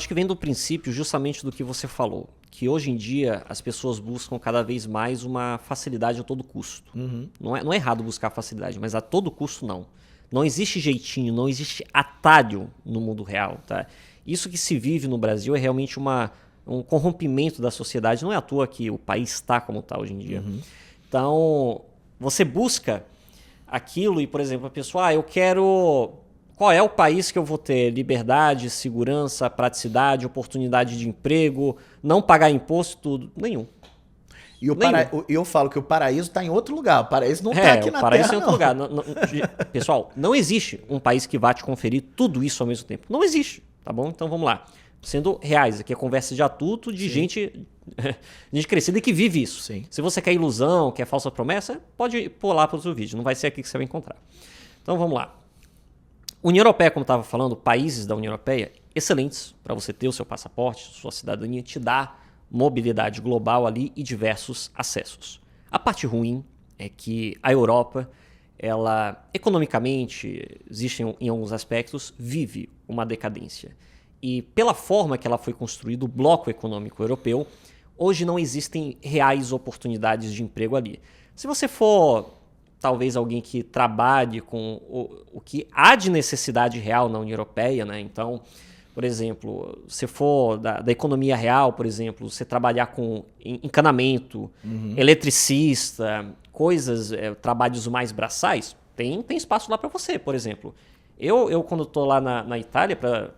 acho que vem do princípio justamente do que você falou, que hoje em dia as pessoas buscam cada vez mais uma facilidade a todo custo. Não é errado buscar facilidade, mas a todo custo não. Não existe jeitinho, não existe atalho no mundo real. Tá? Isso que se vive no Brasil é realmente um corrompimento da sociedade. Não é à toa que o país está como está hoje em dia. Então, você busca aquilo e, por exemplo, a pessoa, eu quero... Qual é o país que eu vou ter liberdade, segurança, praticidade, oportunidade de emprego, não pagar imposto, tudo? Nenhum. E eu falo que o paraíso está em outro lugar. O paraíso não está aqui na Terra, o paraíso é em outro lugar. Pessoal, não existe um país que vá te conferir tudo isso ao mesmo tempo. Não existe, tá bom? Então vamos lá. Sendo reais, aqui é conversa de adulto, de gente crescida e que vive isso. Sim. Se você quer ilusão, quer falsa promessa, pode pular para o outro vídeo. Não vai ser aqui que você vai encontrar. Então vamos lá. União Europeia, como eu estava falando, países da União Europeia, excelentes para você ter o seu passaporte, sua cidadania, te dá mobilidade global ali e diversos acessos. A parte ruim é que a Europa, ela economicamente, existe em alguns aspectos, vive uma decadência. E pela forma que ela foi construída, o bloco econômico europeu, hoje não existem reais oportunidades de emprego ali. Se você for... talvez alguém que trabalhe com o que há de necessidade real na União Europeia, né? Então, por exemplo, se for da economia real, por exemplo, você trabalhar com encanamento, eletricista, coisas, trabalhos mais braçais, tem espaço lá para você, por exemplo. Eu quando estou lá na Itália para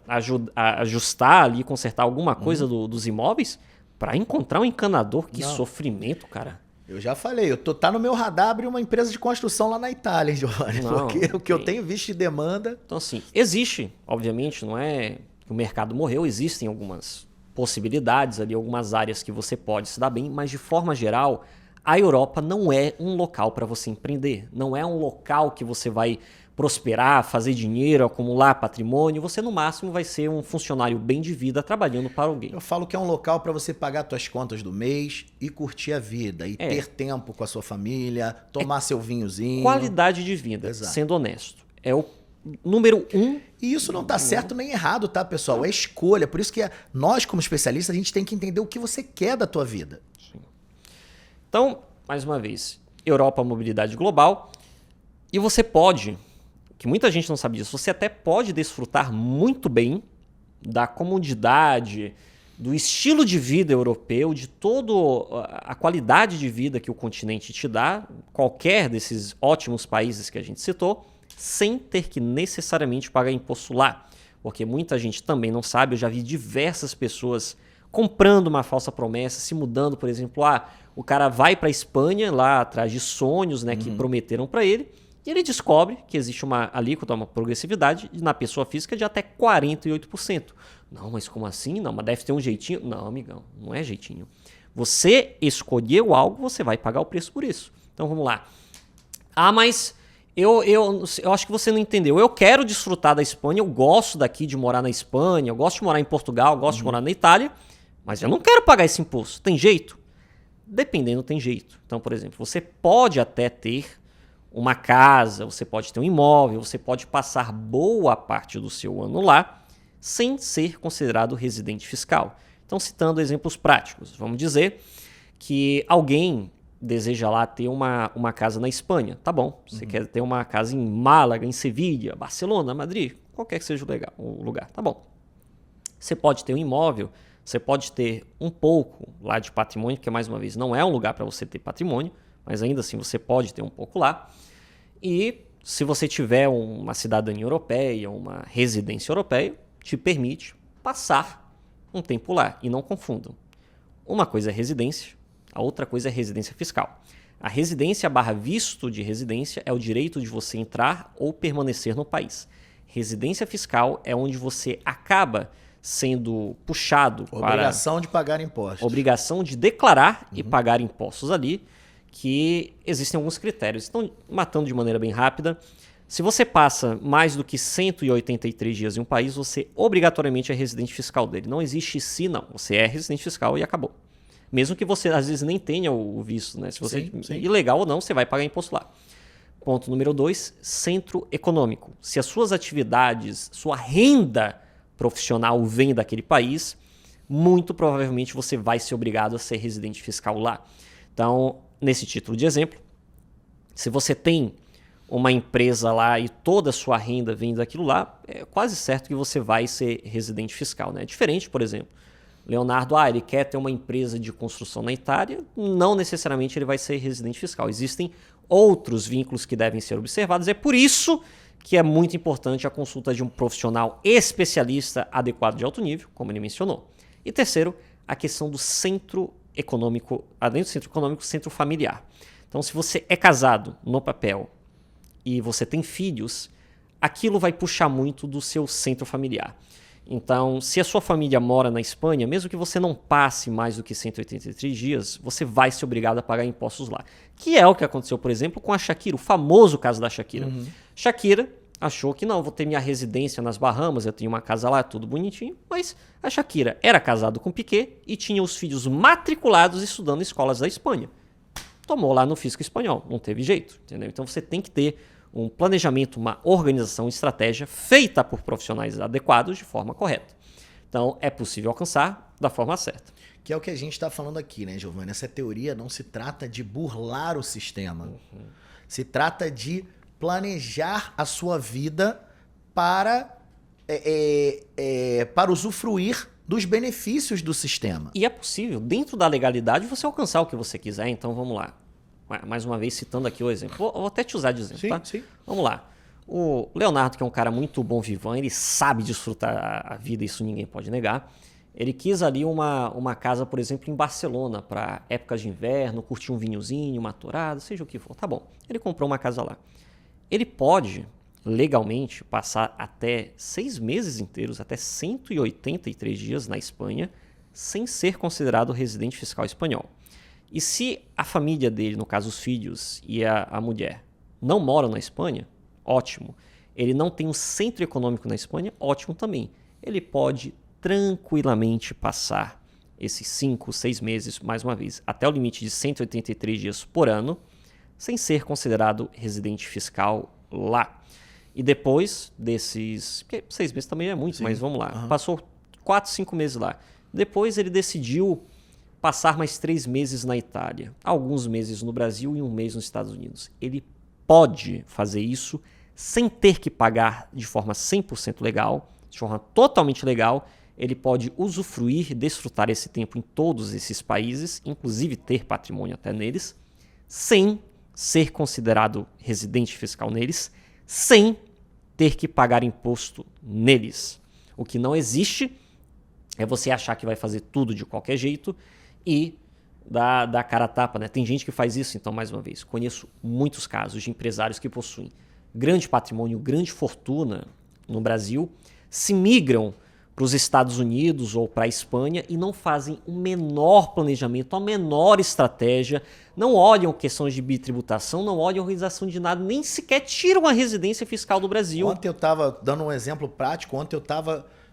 ajustar ali, consertar alguma coisa dos imóveis, para encontrar um encanador, que sofrimento, cara. Eu já falei, tá no meu radar abrir uma empresa de construção lá na Itália, hein, Giovanni? Porque o que eu tenho visto de demanda... Então, assim, existe, obviamente, não é que o mercado morreu, existem algumas possibilidades ali, algumas áreas que você pode se dar bem, mas de forma geral, a Europa não é um local para você empreender, não é um local que você vai prosperar, fazer dinheiro, acumular patrimônio, você no máximo vai ser um funcionário bem de vida trabalhando para alguém. Eu falo que é um local para você pagar suas contas do mês e curtir a vida, e ter tempo com a sua família, tomar seu vinhozinho. Qualidade de vida, Exato. Sendo honesto. É o número 1. E isso não tá certo nem errado, tá, pessoal? É escolha. Por isso que nós, como especialistas, a gente tem que entender o que você quer da tua vida. Sim. Então, mais uma vez, Europa, mobilidade global. E você pode... que muita gente não sabe disso, você até pode desfrutar muito bem da comodidade, do estilo de vida europeu, de toda a qualidade de vida que o continente te dá, qualquer desses ótimos países que a gente citou, sem ter que necessariamente pagar imposto lá. Porque muita gente também não sabe, eu já vi diversas pessoas comprando uma falsa promessa, se mudando, por exemplo, o cara vai para a Espanha, lá atrás de sonhos, né, que prometeram para ele, e ele descobre que existe uma alíquota, uma progressividade na pessoa física de até 48%. Não, mas como assim? Não, mas deve ter um jeitinho. Não, amigão, não é jeitinho. Você escolheu algo, você vai pagar o preço por isso. Então vamos lá. Mas eu acho que você não entendeu. Eu quero desfrutar da Espanha, eu gosto daqui de morar na Espanha, eu gosto de morar em Portugal, eu gosto de morar na Itália, mas eu não quero pagar esse imposto. Tem jeito? Dependendo, tem jeito. Então, por exemplo, você pode até ter uma casa, você pode ter um imóvel, você pode passar boa parte do seu ano lá sem ser considerado residente fiscal. Então, citando exemplos práticos, vamos dizer que alguém deseja lá ter uma casa na Espanha. Tá bom, você quer ter uma casa em Málaga, em Sevilha, Barcelona, Madrid, qualquer que seja o lugar. Tá bom. Você pode ter um imóvel, você pode ter um pouco lá de patrimônio, porque mais uma vez não é um lugar para você ter patrimônio, mas ainda assim você pode ter um pouco lá. E se você tiver uma cidadania europeia, uma residência europeia, te permite passar um tempo lá. E não confundam. Uma coisa é residência, a outra coisa é residência fiscal. A residência / visto de residência é o direito de você entrar ou permanecer no país. Residência fiscal é onde você acaba sendo puxado para... Obrigação de pagar impostos. Obrigação de declarar e pagar impostos ali, que existem alguns critérios. Então, matando de maneira bem rápida, se você passa mais do que 183 dias em um país, você obrigatoriamente é residente fiscal dele. Não existe se não. Você é residente fiscal e acabou. Mesmo que você, às vezes, nem tenha o visto, né? Se você ilegal ou não, você vai pagar imposto lá. Ponto número 2, centro econômico. Se as suas atividades, sua renda profissional vem daquele país, muito provavelmente você vai ser obrigado a ser residente fiscal lá. Então, nesse título de exemplo, se você tem uma empresa lá e toda a sua renda vem daquilo lá, é quase certo que você vai ser residente fiscal, né? Diferente, por exemplo, Leonardo, ele quer ter uma empresa de construção na Itália, não necessariamente ele vai ser residente fiscal. Existem outros vínculos que devem ser observados. É por isso que é muito importante a consulta de um profissional especialista adequado de alto nível, como ele mencionou. E terceiro, a questão do centro econômico, além do centro econômico, centro familiar. Então, se você é casado no papel e você tem filhos, aquilo vai puxar muito do seu centro familiar. Então, se a sua família mora na Espanha, mesmo que você não passe mais do que 183 dias, você vai ser obrigado a pagar impostos lá. Que é o que aconteceu, por exemplo, com a Shakira, o famoso caso da Shakira. Shakira achou que não, vou ter minha residência nas Bahamas, eu tenho uma casa lá, tudo bonitinho, mas a Shakira era casada com Piqué e tinha os filhos matriculados estudando em escolas da Espanha. Tomou lá no fisco espanhol, não teve jeito, entendeu? Então você tem que ter um planejamento, uma organização, uma estratégia feita por profissionais adequados de forma correta. Então, é possível alcançar da forma certa. Que é o que a gente está falando aqui, né, Giovanni? Essa teoria não se trata de burlar o sistema. Se trata de planejar a sua vida para usufruir dos benefícios do sistema. E é possível, dentro da legalidade, você alcançar o que você quiser. Então, vamos lá. Mais uma vez, citando aqui o exemplo. Vou até te usar de exemplo, tá? Sim. Vamos lá. O Leonardo, que é um cara muito bom vivant, ele sabe desfrutar a vida, isso ninguém pode negar. Ele quis ali uma casa, por exemplo, em Barcelona, para épocas de inverno, curtir um vinhozinho, uma torada, seja o que for. Tá bom. Ele comprou uma casa lá. Ele pode, legalmente, passar até 6 meses inteiros, até 183 dias na Espanha, sem ser considerado residente fiscal espanhol. E se a família dele, no caso os filhos e a mulher, não moram na Espanha, ótimo. Ele não tem um centro econômico na Espanha, ótimo também. Ele pode tranquilamente passar esses 5, 6 meses, mais uma vez, até o limite de 183 dias por ano, sem ser considerado residente fiscal lá. E depois desses... Porque 6 meses também é muito, mas vamos lá. Passou 4, 5 meses lá. Depois ele decidiu passar mais 3 meses na Itália, alguns meses no Brasil e 1 mês nos Estados Unidos. Ele pode fazer isso sem ter que pagar de forma 100% legal, de forma totalmente legal. Ele pode usufruir, desfrutar esse tempo em todos esses países, inclusive ter patrimônio até neles, sem ser considerado residente fiscal neles, sem ter que pagar imposto neles. O que não existe é você achar que vai fazer tudo de qualquer jeito e dar cara a tapa, né? Tem gente que faz isso, então, mais uma vez, conheço muitos casos de empresários que possuem grande patrimônio, grande fortuna no Brasil, se migram para os Estados Unidos ou para a Espanha e não fazem o menor planejamento, a menor estratégia, não olham questões de bitributação, não olham organização de nada, nem sequer tiram a residência fiscal do Brasil. Ontem eu estava dando um exemplo prático,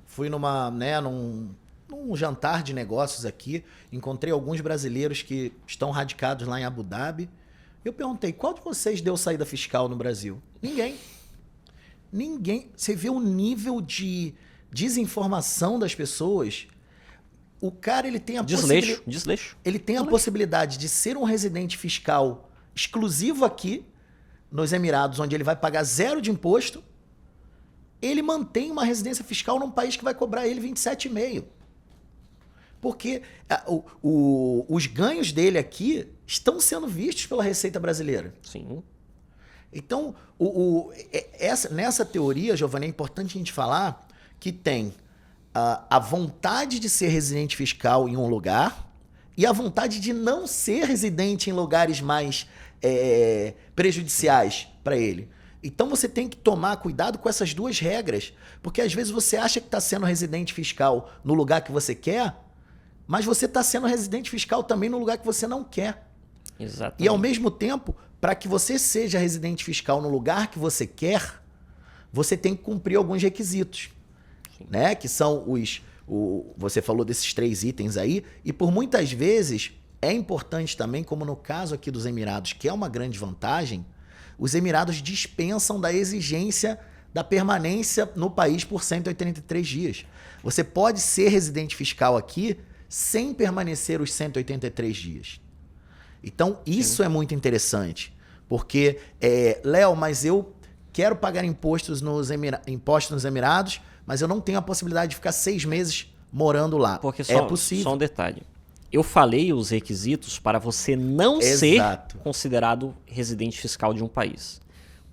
fui num jantar de negócios aqui, encontrei alguns brasileiros que estão radicados lá em Abu Dhabi. Eu perguntei, qual de vocês deu saída fiscal no Brasil? Ninguém. Você vê o nível de desinformação das pessoas. O cara, ele tem a Desleixo. Ele tem a possibilidade de ser um residente fiscal exclusivo aqui, nos Emirados, onde ele vai pagar 0 de imposto. Ele mantém uma residência fiscal num país que vai cobrar ele 27,5%. Porque os ganhos dele aqui estão sendo vistos pela Receita Brasileira. Sim. Então, nessa teoria, Giovanni, é importante a gente falar que tem a vontade de ser residente fiscal em um lugar e a vontade de não ser residente em lugares mais prejudiciais para ele. Então você tem que tomar cuidado com essas duas regras, porque às vezes você acha que está sendo residente fiscal no lugar que você quer, mas você está sendo residente fiscal também no lugar que você não quer. Exatamente. E ao mesmo tempo, para que você seja residente fiscal no lugar que você quer, você tem que cumprir alguns requisitos, né? Que são você falou desses 3 itens aí, e por muitas vezes é importante também, como no caso aqui dos Emirados, que é uma grande vantagem, os Emirados dispensam da exigência da permanência no país por 183 dias. Você pode ser residente fiscal aqui sem permanecer os 183 dias. Então, isso é muito interessante. Porque, Léo, mas eu quero pagar impostos nos Emirados, mas eu não tenho a possibilidade de ficar 6 meses morando lá. Porque é possível. Só um detalhe. Eu falei os requisitos para você não ser considerado residente fiscal de um país.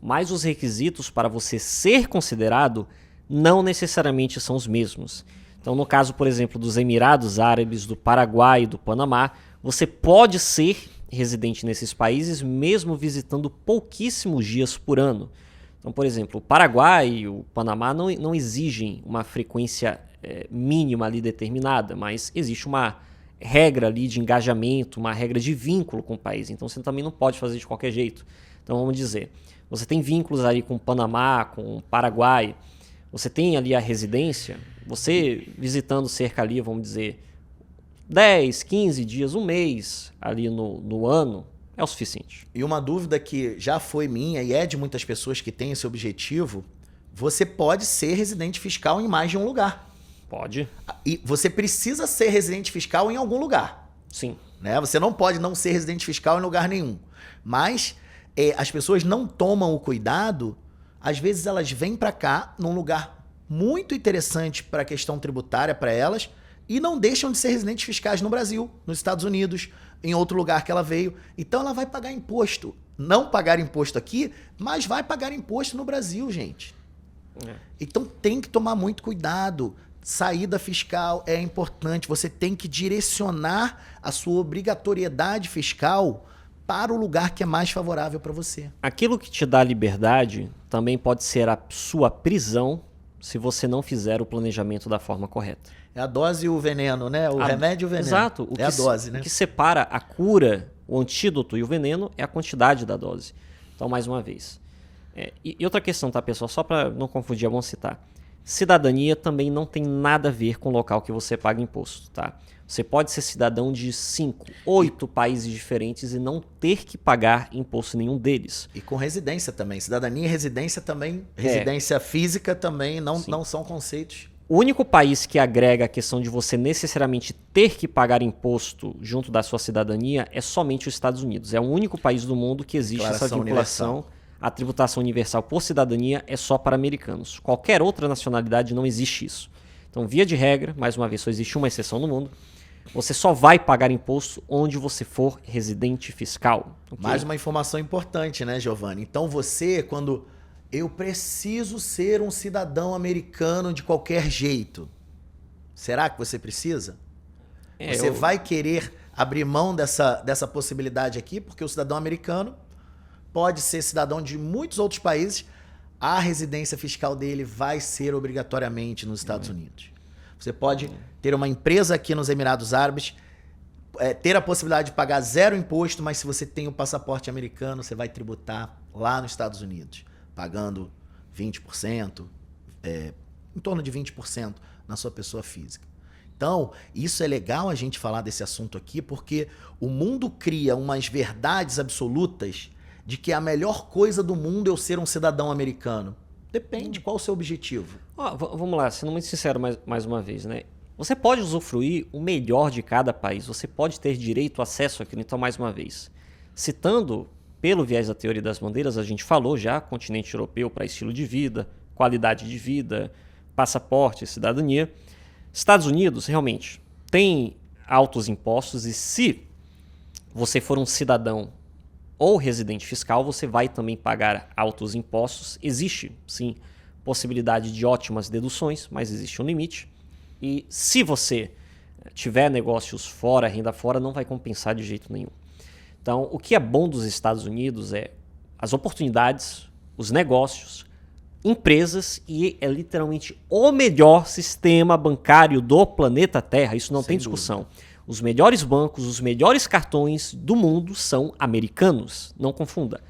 Mas os requisitos para você ser considerado não necessariamente são os mesmos. Então, no caso, por exemplo, dos Emirados Árabes, do Paraguai e do Panamá, você pode ser residente nesses países mesmo visitando pouquíssimos dias por ano. Então, por exemplo, o Paraguai e o Panamá não exigem uma frequência mínima ali determinada, mas existe uma regra ali de engajamento, uma regra de vínculo com o país. Então, você também não pode fazer de qualquer jeito. Então, vamos dizer, você tem vínculos ali com o Panamá, com o Paraguai, você tem ali a residência, você visitando cerca ali, vamos dizer, 10, 15 dias, um mês ali no ano, é o suficiente. E uma dúvida que já foi minha e é de muitas pessoas que têm esse objetivo, você pode ser residente fiscal em mais de um lugar. Pode. E você precisa ser residente fiscal em algum lugar. Sim. Né? Você não pode não ser residente fiscal em lugar nenhum. Mas as pessoas não tomam o cuidado, às vezes elas vêm para cá num lugar muito interessante para a questão tributária para elas e não deixam de ser residentes fiscais no Brasil, nos Estados Unidos, em outro lugar que ela veio. Então ela vai pagar imposto. Não pagar imposto aqui, mas vai pagar imposto no Brasil, gente. Então tem que tomar muito cuidado. Saída fiscal é importante. Você tem que direcionar a sua obrigatoriedade fiscal para o lugar que é mais favorável para você. Aquilo que te dá liberdade também pode ser a sua prisão se você não fizer o planejamento da forma correta. É a dose e o veneno, né? O remédio e o veneno. Exato. A dose, né? O que separa a cura, o antídoto e o veneno é a quantidade da dose. Então, mais uma vez. E outra questão, tá, pessoal? Só para não confundir, é bom citar. Cidadania também não tem nada a ver com o local que você paga imposto, tá? Você pode ser cidadão de 5, 8 países diferentes e não ter que pagar imposto em nenhum deles. E com residência também. Cidadania e residência também. Residência física também não são conceitos. O único país que agrega a questão de você necessariamente ter que pagar imposto junto da sua cidadania é somente os Estados Unidos. É o único país do mundo que existe essa vinculação. Universal. A tributação universal por cidadania é só para americanos. Qualquer outra nacionalidade não existe isso. Então, via de regra, mais uma vez, só existe uma exceção no mundo. Você só vai pagar imposto onde você for residente fiscal. Okay? Mais uma informação importante, né, Giovanni? Então você, quando eu preciso ser um cidadão americano de qualquer jeito, será que você precisa? Você vai querer abrir mão dessa possibilidade aqui, porque o cidadão americano pode ser cidadão de muitos outros países, a residência fiscal dele vai ser obrigatoriamente nos Estados Unidos. Você pode ter uma empresa aqui nos Emirados Árabes, ter a possibilidade de pagar 0 imposto, mas se você tem o passaporte americano, você vai tributar lá nos Estados Unidos, pagando 20%, em torno de 20% na sua pessoa física. Então, isso é legal a gente falar desse assunto aqui, porque o mundo cria umas verdades absolutas de que a melhor coisa do mundo é eu ser um cidadão americano. Depende qual o seu objetivo. Vamos lá, sendo muito sincero mais uma vez, né? Você pode usufruir o melhor de cada país, você pode ter direito, acesso àquilo. Então, mais uma vez, citando pelo viés da teoria das bandeiras, a gente falou já, continente europeu para estilo de vida, qualidade de vida, passaporte, cidadania. Estados Unidos, realmente, tem altos impostos e se você for um cidadão ou residente fiscal, você vai também pagar altos impostos. Existe, sim, possibilidade de ótimas deduções, mas existe um limite. E se você tiver negócios fora, renda fora, não vai compensar de jeito nenhum. Então, o que é bom dos Estados Unidos é as oportunidades, os negócios, empresas e é literalmente o melhor sistema bancário do planeta Terra. Isso não tem discussão. Os melhores bancos, os melhores cartões do mundo são americanos. Não confunda.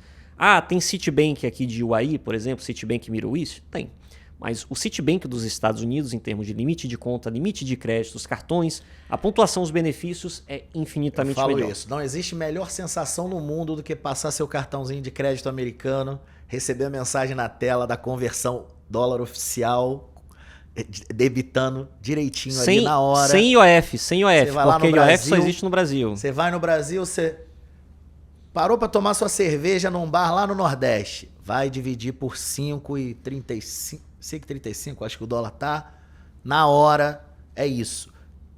Tem Citibank aqui de UAE, por exemplo, Citibank Middle East? Tem. Mas o Citibank dos Estados Unidos, em termos de limite de conta, limite de crédito, os cartões, a pontuação, os benefícios é infinitamente melhor. Eu falo isso. Não existe melhor sensação no mundo do que passar seu cartãozinho de crédito americano, receber a mensagem na tela da conversão dólar oficial, debitando direitinho ali na hora. Sem IOF, Você vai lá porque no IOF Brasil, só existe no Brasil. Você vai no Brasil, você parou para tomar sua cerveja num bar lá no Nordeste. Vai dividir por 5,35, 5,35, acho que o dólar tá. Na hora, é isso.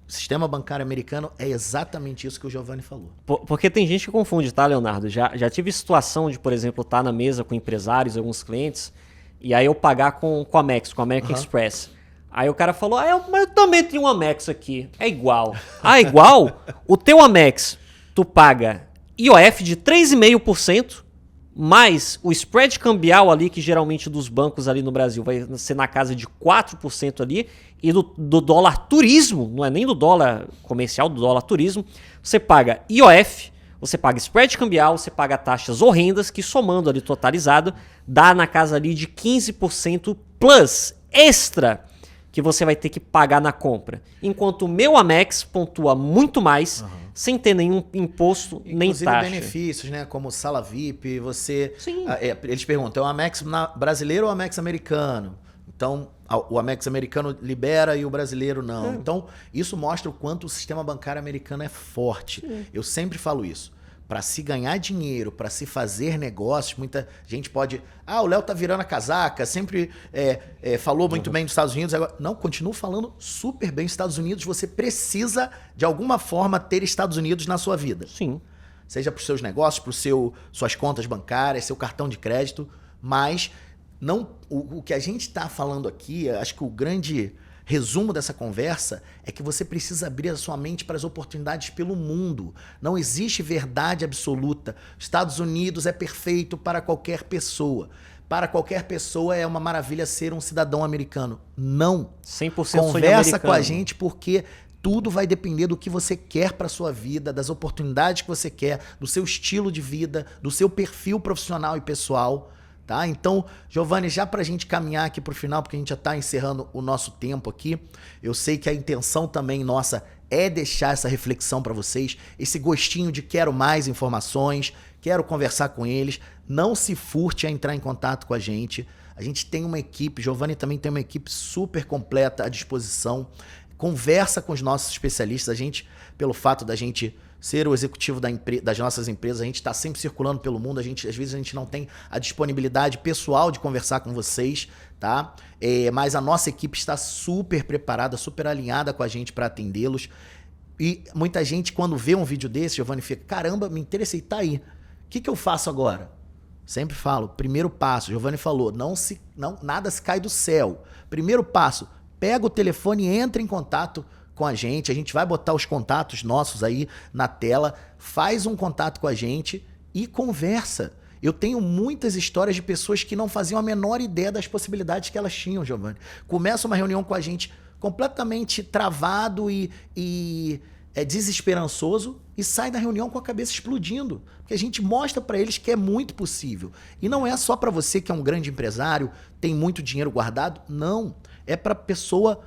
O sistema bancário americano é exatamente isso que o Giovanni falou. Porque tem gente que confunde, tá, Leonardo? Já tive situação de, por exemplo, estar na mesa com empresários, alguns clientes, e aí eu pagar com a Amex, com a American Express. Aí o cara falou, mas eu também tenho um Amex aqui. É igual. Ah, igual? O teu Amex, tu paga IOF de 3,5%, mais o spread cambial ali, que geralmente dos bancos ali no Brasil vai ser na casa de 4% ali, e do dólar turismo, não é nem do dólar comercial, do dólar turismo, você paga IOF, você paga spread cambial, você paga taxas horrendas, que somando ali totalizado, dá na casa ali de 15% plus extra que você vai ter que pagar na compra. Enquanto o meu Amex pontua muito mais, sem ter nenhum imposto, inclusive, nem taxa. Benefícios, né? Como sala VIP, você... Sim. Eles perguntam, é o Amex brasileiro ou o Amex americano? Então, o Amex americano libera e o brasileiro não. Então, isso mostra o quanto o sistema bancário americano é forte. Sim. Eu sempre falo isso. Para se ganhar dinheiro, para se fazer negócios, muita gente pode... o Léo tá virando a casaca, sempre falou muito bem dos Estados Unidos. Agora, não, continuo falando super bem dos Estados Unidos. Você precisa, de alguma forma, ter Estados Unidos na sua vida. Sim. Seja para os seus negócios, para suas contas bancárias, seu cartão de crédito. Mas não, o que a gente está falando aqui, acho que o grande resumo dessa conversa é que você precisa abrir a sua mente para as oportunidades pelo mundo. Não existe verdade absoluta. Estados Unidos é perfeito para qualquer pessoa. Para qualquer pessoa é uma maravilha ser um cidadão americano. Não. 100% Conversa com a gente porque tudo vai depender do que você quer para sua vida, das oportunidades que você quer, do seu estilo de vida, do seu perfil profissional e pessoal. Tá? Então, Giovanni, já para a gente caminhar aqui para o final, porque a gente já está encerrando o nosso tempo aqui, eu sei que a intenção também nossa é deixar essa reflexão para vocês, esse gostinho de quero mais informações, quero conversar com eles. Não se furte a entrar em contato com a gente. A gente tem uma equipe, Giovanni também tem uma equipe super completa à disposição. Conversa com os nossos especialistas. A gente, pelo fato da gente ser o executivo das nossas empresas, a gente está sempre circulando pelo mundo, às vezes a gente não tem a disponibilidade pessoal de conversar com vocês, tá? Mas a nossa equipe está super preparada, super alinhada com a gente para atendê-los. E muita gente, quando vê um vídeo desse, Giovanni, fica, caramba, me interessei, tá aí. O que eu faço agora? Sempre falo, primeiro passo, Giovanni falou, nada se cai do céu. Primeiro passo, pega o telefone e entra em contato com a gente vai botar os contatos nossos aí na tela, faz um contato com a gente e conversa. Eu tenho muitas histórias de pessoas que não faziam a menor ideia das possibilidades que elas tinham, Giovanni. Começa uma reunião com a gente completamente travado e desesperançoso e sai da reunião com a cabeça explodindo. Porque a gente mostra para eles que é muito possível. E não é só para você que é um grande empresário, tem muito dinheiro guardado. Não. É para pessoa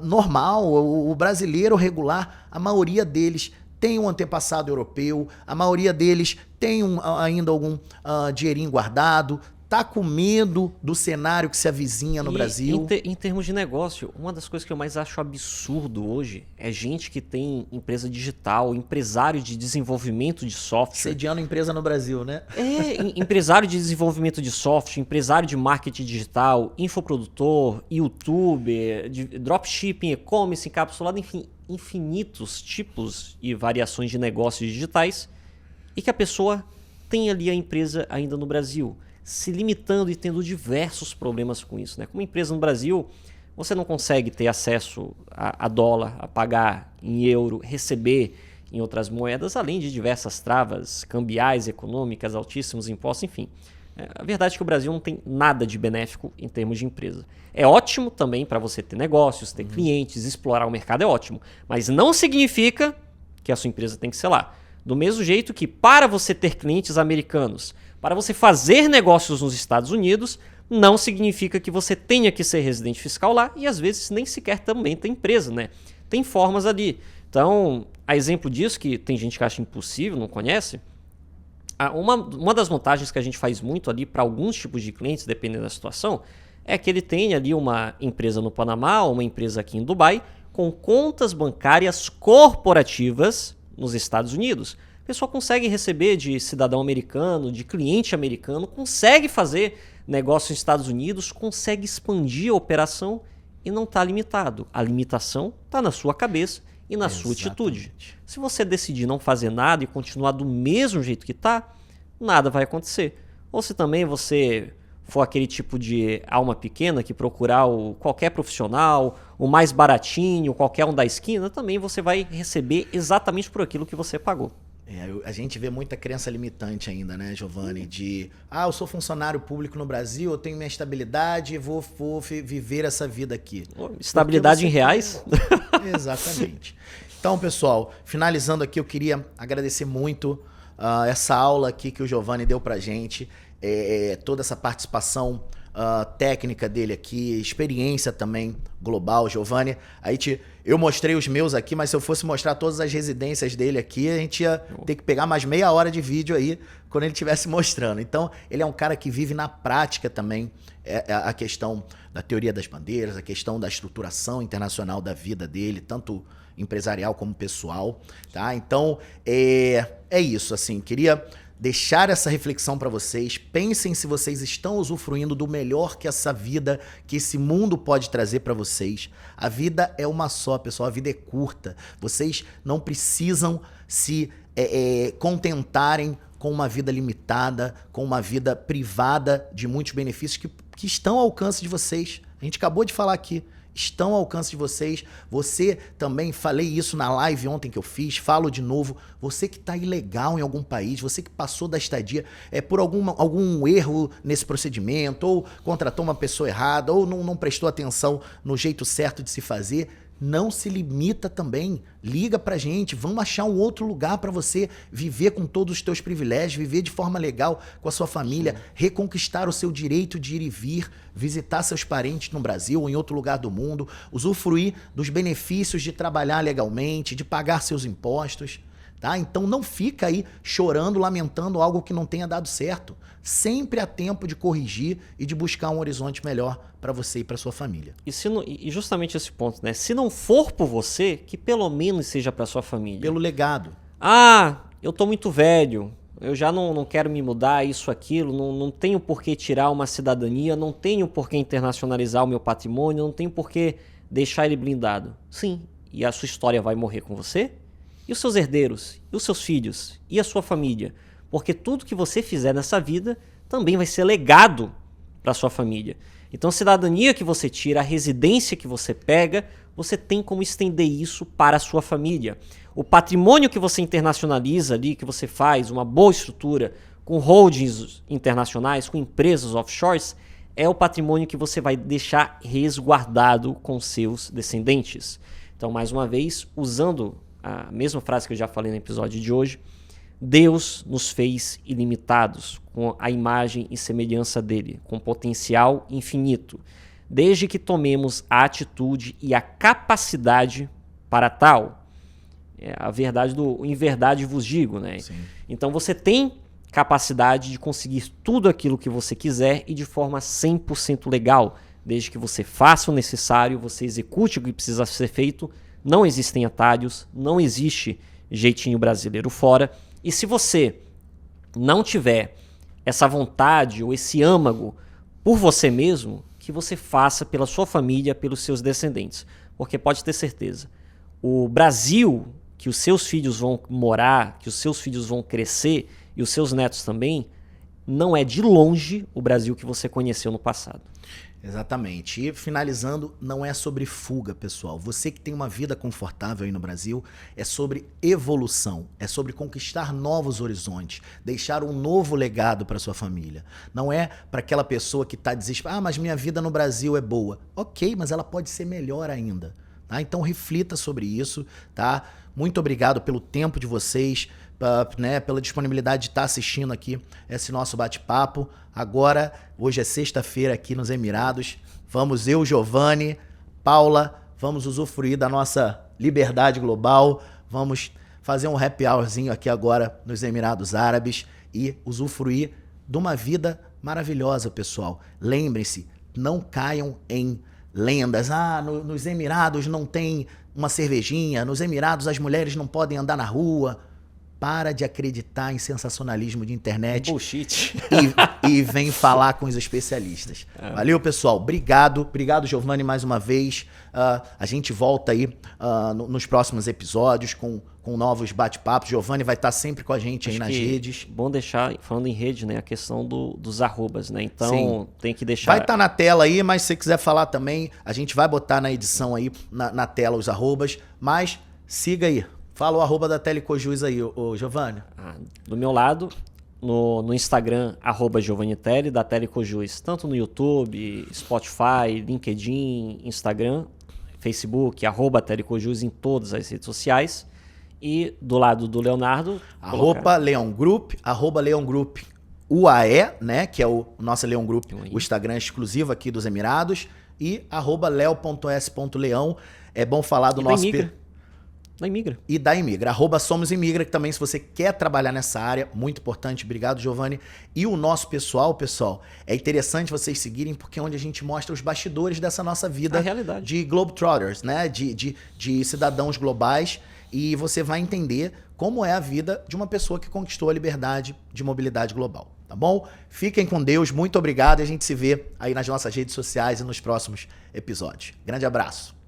normal, o brasileiro regular, a maioria deles tem um antepassado europeu, a maioria deles tem ainda algum dinheirinho guardado, tá com medo do cenário que se avizinha no Brasil. Em termos de negócio, uma das coisas que eu mais acho absurdo hoje é gente que tem empresa digital, empresário de desenvolvimento de software. Sediando empresa no Brasil, né? Empresário de desenvolvimento de software, empresário de marketing digital, infoprodutor, youtuber, dropshipping, e-commerce, encapsulado, enfim, infinitos tipos e variações de negócios digitais, e que a pessoa tem ali a empresa ainda no Brasil, se limitando e tendo diversos problemas com isso, né? Como empresa no Brasil, você não consegue ter acesso a dólar, a pagar em euro, receber em outras moedas, além de diversas travas cambiais, econômicas, altíssimos impostos, enfim. A verdade é que o Brasil não tem nada de benéfico em termos de empresa. É ótimo também para você ter negócios, ter clientes, explorar o mercado, é ótimo. Mas não significa que a sua empresa tem que ser lá. Do mesmo jeito que para você ter clientes americanos, para você fazer negócios nos Estados Unidos, não significa que você tenha que ser residente fiscal lá e às vezes nem sequer também tem empresa, né? Tem formas ali. Então, a exemplo disso, que tem gente que acha impossível, não conhece, uma das vantagens que a gente faz muito ali para alguns tipos de clientes, dependendo da situação, é que ele tem ali uma empresa no Panamá, uma empresa aqui em Dubai, com contas bancárias corporativas nos Estados Unidos. A pessoa consegue receber de cidadão americano, de cliente americano, consegue fazer negócio nos Estados Unidos, consegue expandir a operação e não está limitado. A limitação está na sua cabeça e na sua atitude. Se você decidir não fazer nada e continuar do mesmo jeito que está, nada vai acontecer. Ou se também você for aquele tipo de alma pequena que procurar qualquer profissional, o mais baratinho, qualquer um da esquina, também você vai receber exatamente por aquilo que você pagou. A gente vê muita crença limitante ainda, né, Giovanni? De, eu sou funcionário público no Brasil, eu tenho minha estabilidade e vou viver essa vida aqui. Estabilidade em reais? Exatamente. Então, pessoal, finalizando aqui, eu queria agradecer muito essa aula aqui que o Giovanni deu pra gente, toda essa participação técnica dele aqui, experiência também global, Giovanni. Eu mostrei os meus aqui, mas se eu fosse mostrar todas as residências dele aqui, a gente ia ter que pegar mais meia hora de vídeo aí quando ele estivesse mostrando. Então, ele é um cara que vive na prática também a questão da teoria das bandeiras, a questão da estruturação internacional da vida dele, tanto empresarial como pessoal, tá? Então, é isso, assim, queria deixar essa reflexão para vocês. Pensem se vocês estão usufruindo do melhor que essa vida, que esse mundo pode trazer para vocês. A vida é uma só, pessoal. A vida é curta. Vocês não precisam se contentarem com uma vida limitada, com uma vida privada de muitos benefícios que estão ao alcance de vocês. A gente acabou de falar aqui. Estão ao alcance de vocês. Você também, falei isso na live ontem que eu fiz, falo de novo. Você que está ilegal em algum país, você que passou da estadia por algum erro nesse procedimento, ou contratou uma pessoa errada, ou não prestou atenção no jeito certo de se fazer, não se limita também. Liga pra gente, vamos achar um outro lugar para você viver com todos os teus privilégios, viver de forma legal com a sua família, reconquistar o seu direito de ir e vir, visitar seus parentes no Brasil ou em outro lugar do mundo, usufruir dos benefícios de trabalhar legalmente, de pagar seus impostos. Tá? Então não fica aí chorando, lamentando algo que não tenha dado certo. Sempre há tempo de corrigir e de buscar um horizonte melhor para você e para sua família. E justamente esse ponto, né? Se não for por você, que pelo menos seja para sua família. Pelo legado. Eu tô muito velho, eu já não quero me mudar, isso, aquilo, não tenho por que tirar uma cidadania, não tenho por que internacionalizar o meu patrimônio, não tenho por que deixar ele blindado. Sim, e a sua história vai morrer com você? E os seus herdeiros? E os seus filhos? E a sua família? Porque tudo que você fizer nessa vida também vai ser legado para sua família. Então a cidadania que você tira, a residência que você pega, você tem como estender isso para a sua família. O patrimônio que você internacionaliza ali, que você faz, uma boa estrutura, com holdings internacionais, com empresas offshores, é o patrimônio que você vai deixar resguardado com seus descendentes. Então, mais uma vez, usando a mesma frase que eu já falei no episódio de hoje, Deus nos fez ilimitados, com a imagem e semelhança dele, com potencial infinito, desde que tomemos a atitude e a capacidade para tal. A verdade em verdade vos digo, né? Sim. Então você tem capacidade de conseguir tudo aquilo que você quiser e de forma 100% legal, desde que você faça o necessário, você execute o que precisa ser feito. Não existem atalhos, não existe jeitinho brasileiro fora. E se você não tiver essa vontade ou esse âmago por você mesmo, que você faça pela sua família, pelos seus descendentes. Porque pode ter certeza, o Brasil que os seus filhos vão morar, que os seus filhos vão crescer e os seus netos também, não é de longe o Brasil que você conheceu no passado. Exatamente. E finalizando, não é sobre fuga, pessoal. Você que tem uma vida confortável aí no Brasil, é sobre evolução, é sobre conquistar novos horizontes, deixar um novo legado para sua família. Não é para aquela pessoa que está desesperada, mas minha vida no Brasil é boa. Ok, mas ela pode ser melhor ainda. Tá? Então reflita sobre isso, tá? Muito obrigado pelo tempo de vocês, pela disponibilidade de estar assistindo aqui esse nosso bate-papo. Agora, hoje é sexta-feira aqui nos Emirados. Vamos eu, Giovanni, Paula, vamos usufruir da nossa liberdade global. Vamos fazer um happy hourzinho aqui agora nos Emirados Árabes e usufruir de uma vida maravilhosa, pessoal. Lembrem-se, não caiam em lendas. Nos Emirados não tem uma cervejinha, nos Emirados as mulheres não podem andar na rua. Para de acreditar em sensacionalismo de internet. Bullshit. E vem falar com os especialistas. Valeu, pessoal. Obrigado. Obrigado, Giovanni, mais uma vez. A gente volta aí nos próximos episódios com novos bate-papos. Giovanni vai estar sempre com a gente aí nas redes. Bom deixar, falando em rede, né, a questão dos arrobas, né? Então, sim, tem que deixar... Vai estar na tela aí, mas se você quiser falar também, a gente vai botar na edição aí, na tela, os arrobas. Mas siga aí. Fala o arroba da Telecojus aí, ô Giovanni. Do meu lado, no Instagram, @GiovanniTele, da Telecojus, tanto no YouTube, Spotify, LinkedIn, Instagram, Facebook, @Telecojus em todas as redes sociais. E do lado do Leonardo... Leon Group, Leon Group UAE, né, que é o nosso Leon Group, o Instagram exclusivo aqui dos Emirados, e @leo.s.leão. É bom falar do nosso... Da Imigra. E da Imigra. @SomosImigra, que também, se você quer trabalhar nessa área, muito importante. Obrigado, Giovanni. E o nosso pessoal, é interessante vocês seguirem, porque é onde a gente mostra os bastidores dessa nossa vida de Globetrotters, né? De cidadãos globais. E você vai entender como é a vida de uma pessoa que conquistou a liberdade de mobilidade global. Tá bom? Fiquem com Deus. Muito obrigado. E a gente se vê aí nas nossas redes sociais e nos próximos episódios. Grande abraço.